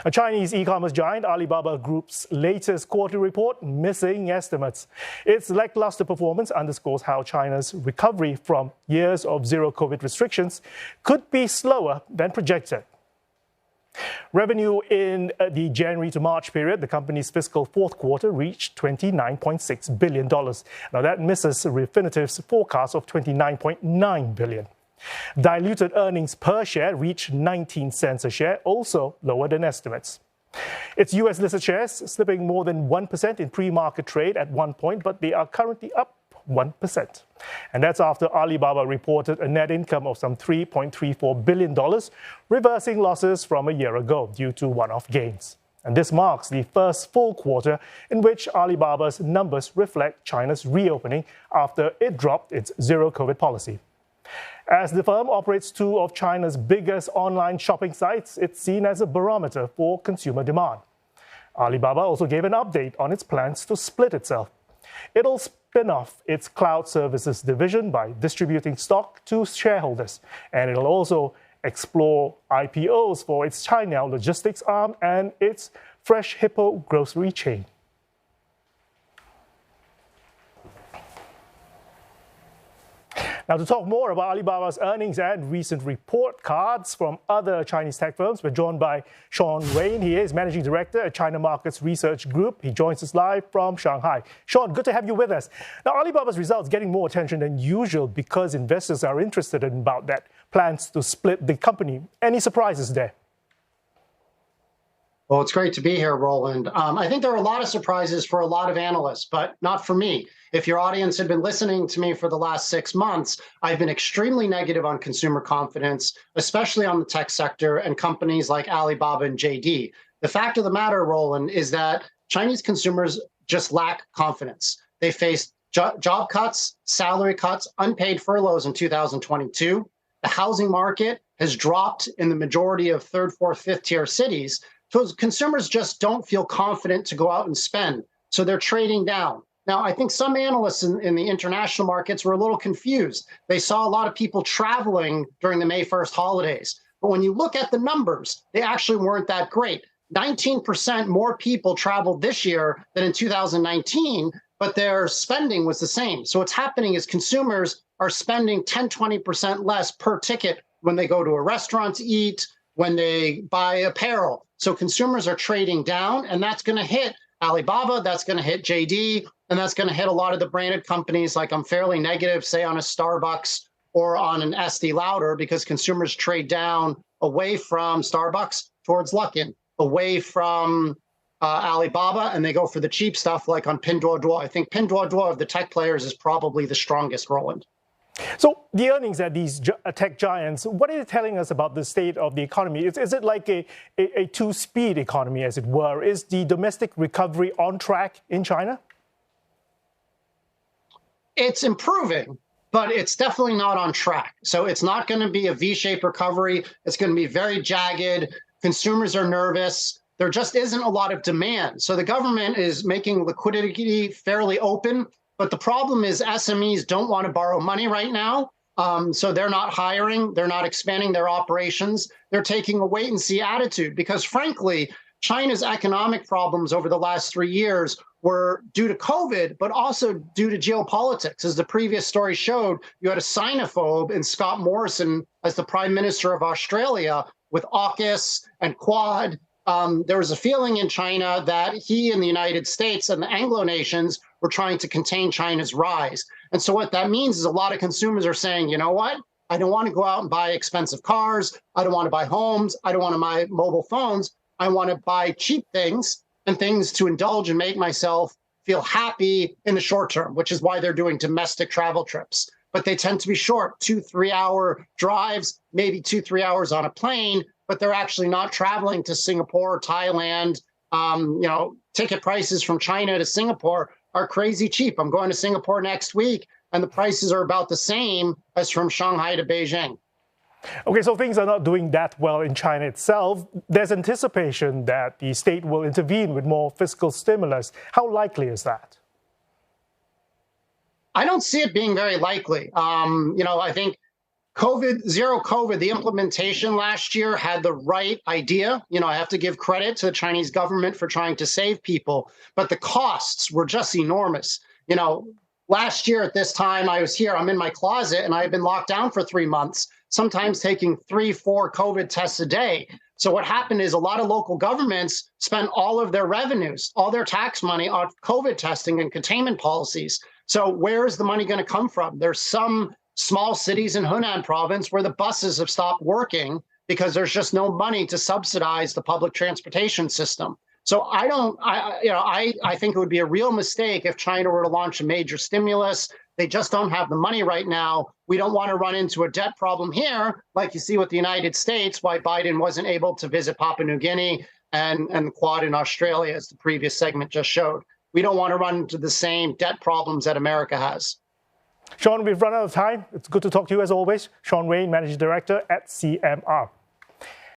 A Chinese e-commerce giant, Alibaba Group's latest quarterly report missing estimates. Its lackluster performance underscores how China's recovery from years of zero COVID restrictions could be slower than projected. Revenue in the January to March period, the company's fiscal fourth quarter, reached $29.6 billion. Now that misses Refinitive's forecast of $29.9 billion. Diluted earnings per share reached 19 cents a share, also lower than estimates. Its US-listed shares slipping more than 1% in pre-market trade at one point, but they are currently up 1%. And that's after Alibaba reported a net income of some $3.34 billion, reversing losses from a year ago due to one-off gains. And this marks the first full quarter in which Alibaba's numbers reflect China's reopening after it dropped its zero-COVID policy. As the firm operates two of China's biggest online shopping sites, it's seen as a barometer for consumer demand. Alibaba also gave an update on its plans to split itself. It'll spin off its cloud services division by distributing stock to shareholders, and it'll also explore IPOs for its China logistics arm and its Fresh Hippo grocery chain. Now, to talk more about Alibaba's earnings and recent report cards from other Chinese tech firms, we're joined by Sean Wayne. He is Managing Director at China Markets Research Group. He joins us live from Shanghai. Sean, good to have you with us. Now, Alibaba's results getting more attention than usual because investors are interested in about that plans to split the company. Any surprises there? Well, it's great to be here, Roland. I think there are a lot of surprises for a lot of analysts, but not for me. If your audience had been listening to me for the last 6 months, I've been extremely negative on consumer confidence, especially on the tech sector and companies like Alibaba and JD. The fact of the matter, Roland, is that Chinese consumers just lack confidence. They faced job cuts, salary cuts, unpaid furloughs in 2022. The housing market has dropped in the majority of third, fourth, fifth tier cities. So consumers just don't feel confident to go out and spend. So they're trading down. Now, I think some analysts in the international markets were a little confused. They saw a lot of people traveling during the May 1st holidays. But when you look at the numbers, they actually weren't that great. 19% more people traveled this year than in 2019, but their spending was the same. So what's happening is consumers are spending 10, 20% less per ticket when they go to a restaurant to eat, when they buy apparel. So consumers are trading down, and that's going to hit Alibaba, that's going to hit JD, and that's going to hit a lot of the branded companies. Like I'm fairly negative, say on a Starbucks or on an Estee Lauder, because consumers trade down away from Starbucks towards Luckin, away from Alibaba, and they go for the cheap stuff like on Pinduoduo. I think Pinduoduo of the tech players is probably the strongest, Roland. So the earnings at these tech giants, what are they telling us about the state of the economy? Is it like a two-speed economy, as it were? Is the domestic recovery on track in China? It's improving, but it's definitely not on track. So it's not going to be a V-shaped recovery. It's going to be very jagged. Consumers are nervous. There just isn't a lot of demand. So the government is making liquidity fairly open. But the problem is SMEs don't want to borrow money right now. So they're not hiring. They're not expanding their operations. They're taking a wait and see attitude because, frankly, China's economic problems over the last 3 years were due to COVID, but also due to geopolitics. As the previous story showed, you had a xenophobe in Scott Morrison as the Prime Minister of Australia with AUKUS and Quad. There was a feeling in China that he and the United States and the Anglo nations were trying to contain China's rise. And so what that means is a lot of consumers are saying, you know what? I don't want to go out and buy expensive cars. I don't want to buy homes. I don't want to buy mobile phones. I want to buy cheap things and things to indulge and make myself feel happy in the short term, which is why they're doing domestic travel trips. But they tend to be short, 2-3 hour drives, maybe 2-3 hours on a plane, but they're actually not traveling to Singapore or Thailand. Ticket prices from China to Singapore are crazy cheap. I'm going to Singapore next week, and the prices are about the same as from Shanghai to Beijing. Okay, so things are not doing that well in China itself. There's anticipation that the state will intervene with more fiscal stimulus. How likely is that? I don't see it being very likely. I think Zero COVID, the implementation last year had the right idea. I have to give credit to the Chinese government for trying to save people, but the costs were just enormous. Last year at this time I was here, I'm in my closet and I've been locked down for 3 months, sometimes taking 3-4 COVID tests a day. So what happened is a lot of local governments spent all of their revenues, all their tax money on COVID testing and containment policies. So where is the money going to come from? There's some small cities in Hunan province where the buses have stopped working because there's just no money to subsidize the public transportation system. So I think it would be a real mistake if China were to launch a major stimulus. They just don't have the money right now. We don't want to run into a debt problem here, like you see with the United States, why Biden wasn't able to visit Papua New Guinea and the Quad in Australia, as the previous segment just showed. We don't want to run into the same debt problems that America has. Sean, we've run out of time. It's good to talk to you as always. Sean Wayne, Managing Director at CMR.